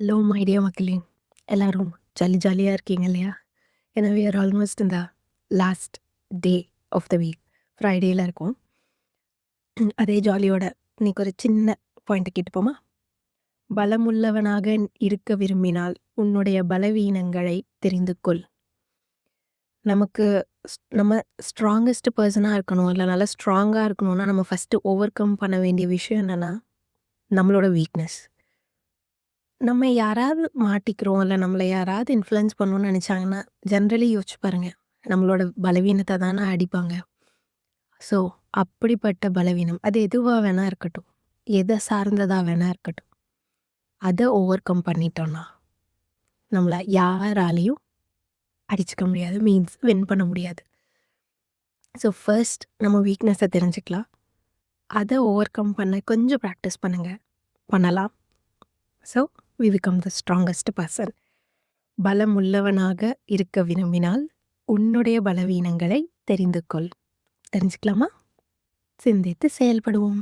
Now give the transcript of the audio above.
Hello my dear மக்களே! எல்லாரும் ஜாலியா இருக்கீங்க இல்லையா? ஏன்னா வி ஆர் ஆல்மோஸ்ட் இந்த last day of the week. ஃப்ரைடேல இருக்கோம். அதே ஜாலியோட இன்னைக்கு ஒரு சின்ன பாயிண்ட்ட கேட்டுப்போமா? பலமுள்ளவனாக இருக்க விரும்பினால் உன்னுடைய பலவீனங்களை தெரிந்து கொள். நமக்கு நம்ம ஸ்ட்ராங்கஸ்ட் பெர்சனா இருக்கணும், இல்ல நல்லா ஸ்ட்ராங்கா இருக்கணும்னா, நம்ம ஃபர்ஸ்ட்டு ஓவர் கம் பண்ண வேண்டிய விஷயம் என்னன்னா, நம்மளோட வீக்னஸ். நம்ம யாராவது மாட்டிக்கிறோம், இல்ல நம்மள யாராவது இன்ஃப்ளூயன்ஸ் பண்ணணும்னு நெனைச்சாங்கன்னா, ஜென்ரலி யோசிச்சு பாருங்க. நம்மளோட பலவீனத்த தான அடிப்பாங்க. ஸோ, அப்படிப்பட்ட பலவீனம், அது எதுவா வேணா இருக்கட்டும். எத சார்ந்ததா வேணா இருக்கட்டும். அத ஓவர் கம் பண்ணிட்டோம்னா, நம்மள யாராலயும் அடிச்சுக்க முடியாது. மீன்ஸ் வின் பண்ண முடியாது. ஸோ, ஃபர்ஸ்ட் நம்ம வீக்னஸ தெரிஞ்சுக்கலாம். அத ஓவர் கம் பண்ண கொஞ்சம் பிராக்டிஸ் பண்ணுங்க. பண்ணலாம். So, we become the strongest person. பலமுள்ளவனாக இருக்க விரும்பினால், உன்னுடைய பலவீனங்களை தெரிந்து கொள். தெரிஞ்சுக்கலாமா? சிந்தித்து செயல்படுவோம்.